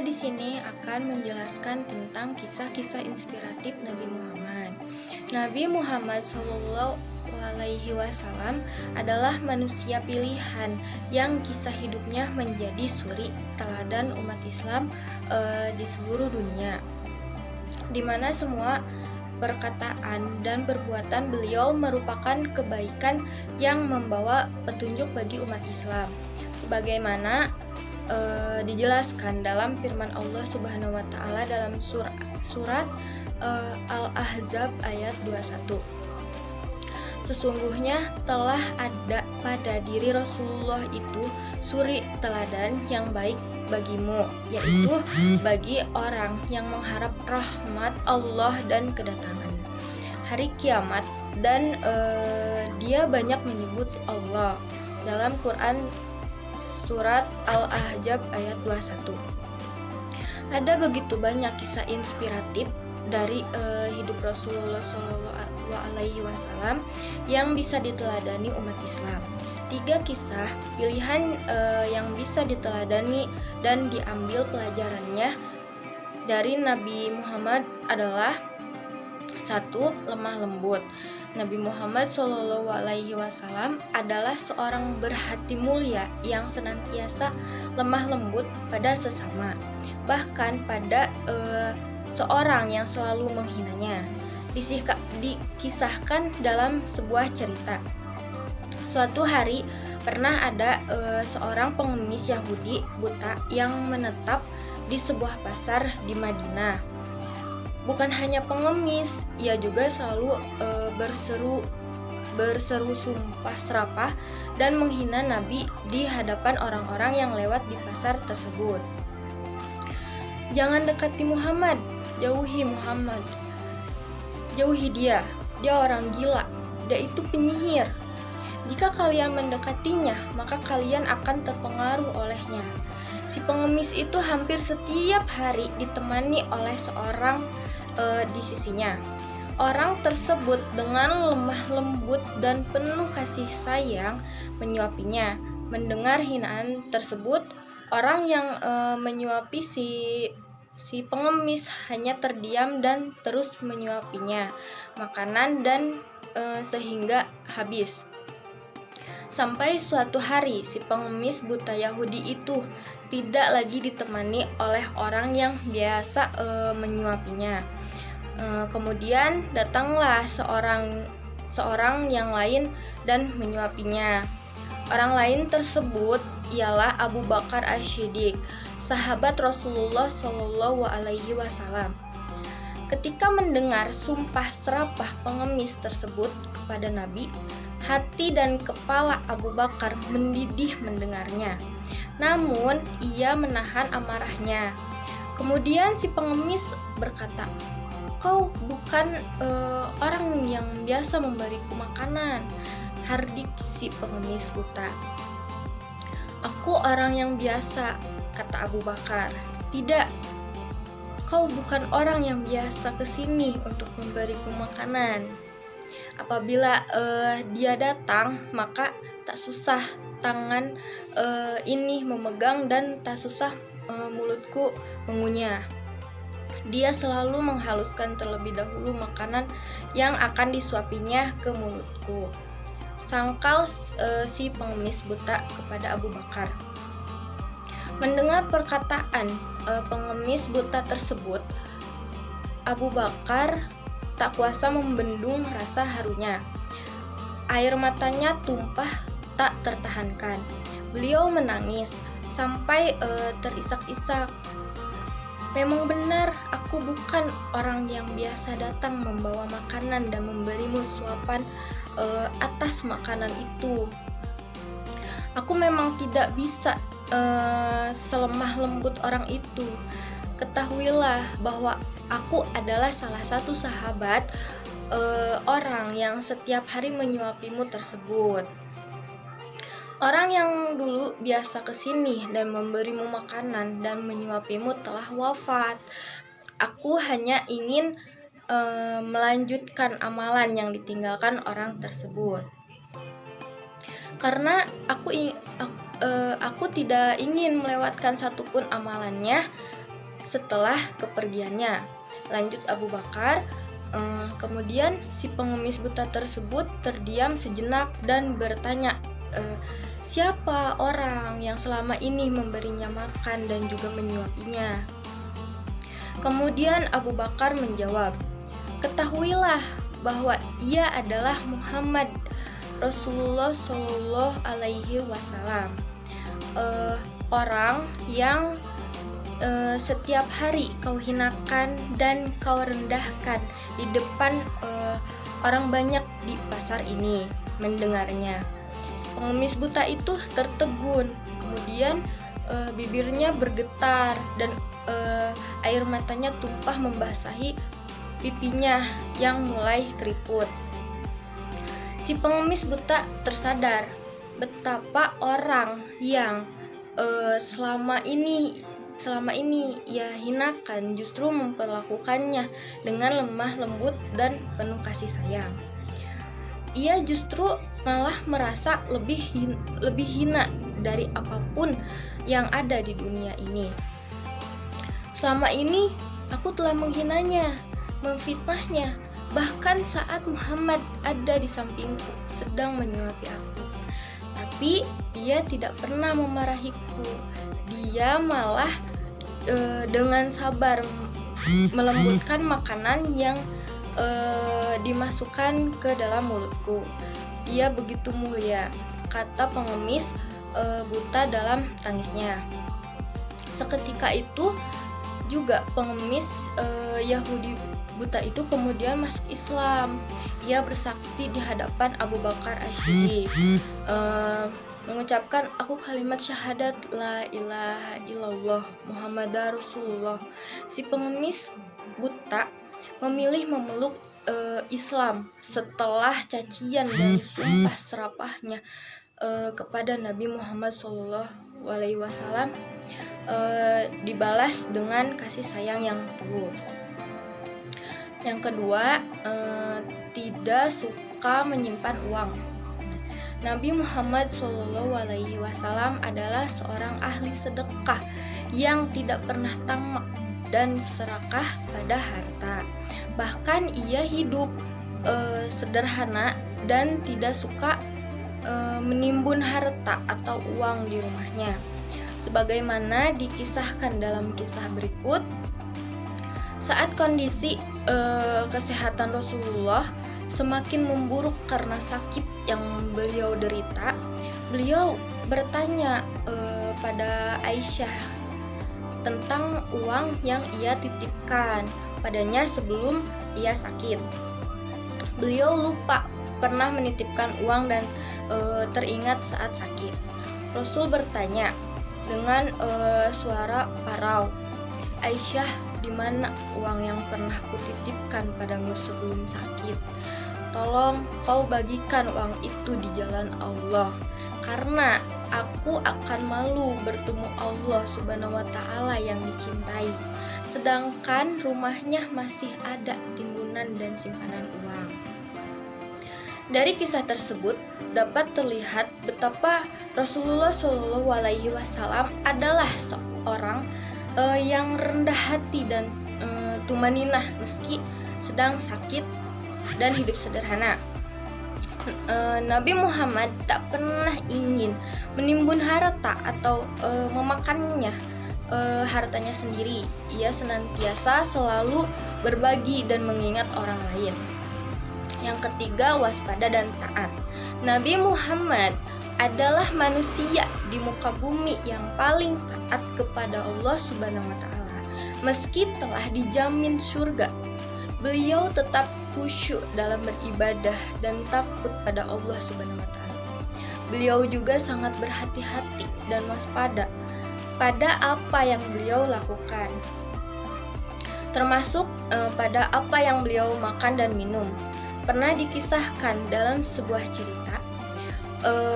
Saya di sini akan menjelaskan tentang kisah-kisah inspiratif Nabi Muhammad. Nabi Muhammad Shallallahu Alaihi Wasallam adalah manusia pilihan yang kisah hidupnya menjadi suri teladan umat Islam di seluruh dunia, di mana semua perkataan dan perbuatan beliau merupakan kebaikan yang membawa petunjuk bagi umat Islam, sebagaimana dijelaskan dalam firman Allah Subhanahu wa taala dalam surat Al-Ahzab ayat 21. Sesungguhnya telah ada pada diri Rasulullah itu suri teladan yang baik bagimu, yaitu bagi orang yang mengharap rahmat Allah dan kedatangan hari kiamat, dan dia banyak menyebut Allah dalam Quran surat Al-Ahzab ayat 21. Ada begitu banyak kisah inspiratif dari hidup Rasulullah SAW yang bisa diteladani umat Islam. 3 kisah pilihan yang bisa diteladani dan diambil pelajarannya dari Nabi Muhammad adalah: 1. Lemah lembut. Nabi Muhammad SAW adalah seorang berhati mulia yang senantiasa lemah lembut pada sesama, bahkan pada seorang yang selalu menghinanya. Dikisahkan dalam sebuah cerita. Suatu hari pernah ada seorang pengemis Yahudi buta yang menetap di sebuah pasar di Madinah. Bukan hanya pengemis, ia juga selalu berseru sumpah serapah dan menghina Nabi di hadapan orang-orang yang lewat di pasar tersebut. Jangan dekati Muhammad, jauhi Muhammad. Jauhi dia orang gila, dia itu penyihir. Jika kalian mendekatinya, maka kalian akan terpengaruh olehnya. Si pengemis itu hampir setiap hari ditemani oleh seorang di sisinya. Orang tersebut dengan lemah lembut dan penuh kasih sayang menyuapinya. Mendengar hinaan tersebut, orang yang menyuapi si pengemis hanya terdiam dan terus menyuapinya makanan dan sehingga habis. Sampai suatu hari si pengemis buta Yahudi itu tidak lagi ditemani oleh orang yang biasa menyuapinya. Kemudian datanglah seorang yang lain dan menyuapinya. Orang lain tersebut ialah Abu Bakar Asy-Syiddiq, sahabat Rasulullah SAW. Ketika mendengar sumpah serapah pengemis tersebut kepada Nabi, hati dan kepala Abu Bakar mendidih mendengarnya. Namun ia menahan amarahnya. Kemudian si pengemis berkata, "Kau bukan orang yang biasa memberiku makanan," hardik si pengemis buta. "Aku orang yang biasa," kata Abu Bakar. "Tidak, kau bukan orang yang biasa kesini untuk memberiku makanan. Apabila dia datang, maka tak susah tangan ini memegang dan tak susah mulutku mengunyah. Dia selalu menghaluskan terlebih dahulu makanan yang akan disuapinya ke mulutku," sangkal si pengemis buta kepada Abu Bakar. Mendengar perkataan pengemis buta tersebut, Abu Bakar tak kuasa membendung rasa harunya. Air matanya tumpah tak tertahankan. Beliau menangis sampai terisak-isak. "Memang benar, aku bukan orang yang biasa datang membawa makanan dan memberimu suapan atas makanan itu. Aku memang tidak bisa selemah lembut orang itu. Ketahuilah bahwa aku adalah salah satu sahabat orang yang setiap hari menyuapimu tersebut. Orang yang dulu biasa kesini dan memberimu makanan dan menyuapimu telah wafat. Aku hanya ingin melanjutkan amalan yang ditinggalkan orang tersebut. Karena aku tidak ingin melewatkan satupun amalannya, setelah kepergiannya. Lanjut Abu Bakar, kemudian si pengemis buta tersebut terdiam sejenak dan bertanya, siapa orang yang selama ini memberinya makan dan juga menyuapinya? Kemudian Abu Bakar menjawab, ketahuilah bahwa ia adalah Muhammad Rasulullah Shallallahu Alaihi Wasallam, orang yang setiap hari kau hinakan dan kau rendahkan di depan orang banyak di pasar ini. Mendengarnya, pengemis buta itu tertegun, kemudian bibirnya bergetar dan air matanya tumpah membasahi pipinya yang mulai keriput. Si pengemis buta tersadar betapa orang yang selama ini ia hinakan justru memperlakukannya dengan lemah lembut dan penuh kasih sayang. Ia justru malah merasa lebih hina dari apapun yang ada di dunia ini. Selama ini aku telah menghinanya, memfitnahnya, bahkan saat Muhammad ada di sampingku sedang menyuapi aku. Tapi dia tidak pernah memarahiku. Dia malah dengan sabar melembutkan makanan yang dimasukkan ke dalam mulutku. Dia begitu mulia, kata pengemis buta dalam tangisnya. Seketika itu juga pengemis Yahudi buta itu kemudian masuk Islam. Ia bersaksi di hadapan Abu Bakar Asy'ari, mengucapkan, aku kalimat syahadat la ilaha illallah Muhammadar Rasulullah. Si pengemis buta memilih memeluk Islam setelah cacian dan sumpah serapahnya kepada Nabi Muhammad SAW dibalas dengan kasih sayang yang tulus. Yang kedua, tidak suka menyimpan uang. Nabi Muhammad SAW adalah seorang ahli sedekah yang tidak pernah tamak dan serakah pada harta. Bahkan ia hidup sederhana dan tidak suka menimbun harta atau uang di rumahnya. Sebagaimana dikisahkan dalam kisah berikut, saat kondisi kesehatan Rasulullah semakin memburuk karena sakit yang beliau derita, beliau bertanya pada Aisyah tentang uang yang ia titipkan padanya sebelum ia sakit. Beliau lupa pernah menitipkan uang dan teringat saat sakit. Rasul bertanya dengan suara parau, Aisyah, di mana uang yang pernah kutitipkan padamu sebelum sakit? Tolong kau bagikan uang itu di jalan Allah, karena aku akan malu bertemu Allah Subhanahu wa Ta'ala yang dicintai, sedangkan rumahnya masih ada timbunan dan simpanan uang. Dari kisah tersebut dapat terlihat betapa Rasulullah SAW adalah seorang yang rendah hati dan tumaninah meski sedang sakit dan hidup sederhana. Nabi Muhammad tak pernah ingin menimbun harta atau memakannya hartanya sendiri. Ia senantiasa selalu berbagi dan mengingat orang lain. Yang ketiga, waspada dan taat. Nabi Muhammad adalah manusia di muka bumi yang paling taat kepada Allah Subhanahu wa Ta'ala. Meski telah dijamin surga, beliau tetap khusyuk dalam beribadah dan takut pada Allah Subhanahu wa Ta'ala. Beliau juga sangat berhati-hati dan waspada pada apa yang beliau lakukan, termasuk pada apa yang beliau makan dan minum. Pernah dikisahkan dalam sebuah cerita,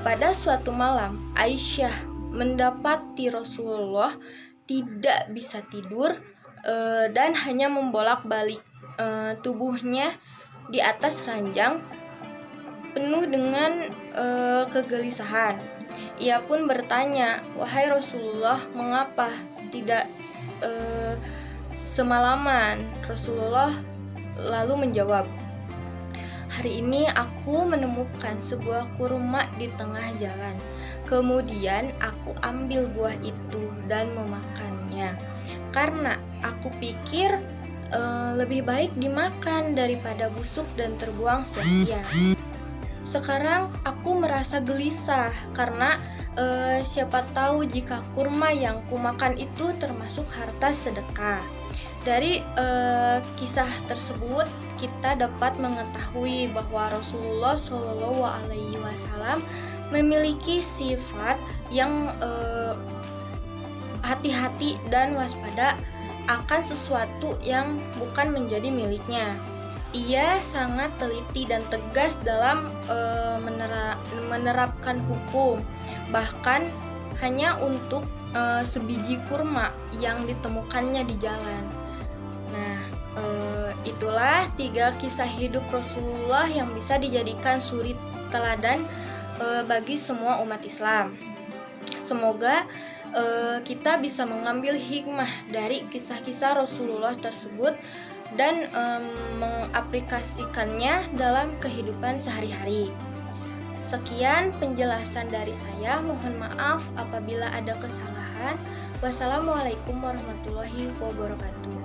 pada suatu malam Aisyah mendapati Rasulullah tidak bisa tidur dan hanya membolak-balik tubuhnya di atas ranjang penuh dengan kegelisahan. Ia pun bertanya, wahai Rasulullah, mengapa tidak semalaman. Rasulullah lalu menjawab, "Hari ini aku menemukan sebuah kurma di tengah jalan. Kemudian aku ambil buah itu dan memakannya. Karena aku pikir lebih baik dimakan daripada busuk dan terbuang sia-sia. Sekarang aku merasa gelisah karena siapa tahu jika kurma yang kumakan itu termasuk harta sedekah." Dari kisah tersebut kita dapat mengetahui bahwa Rasulullah Shallallahu Alaihi Wasallam memiliki sifat yang hati-hati dan waspada akan sesuatu yang bukan menjadi miliknya. Ia sangat teliti dan tegas dalam menerapkan hukum, bahkan hanya untuk sebiji kurma yang ditemukannya di jalan. Nah, itulah 3 kisah hidup Rasulullah yang bisa dijadikan suri teladan bagi semua umat Islam. Semoga kita bisa mengambil hikmah dari kisah-kisah Rasulullah tersebut dan mengaplikasikannya dalam kehidupan sehari-hari. Sekian penjelasan dari saya. Mohon maaf apabila ada kesalahan. Wassalamualaikum warahmatullahi wabarakatuh.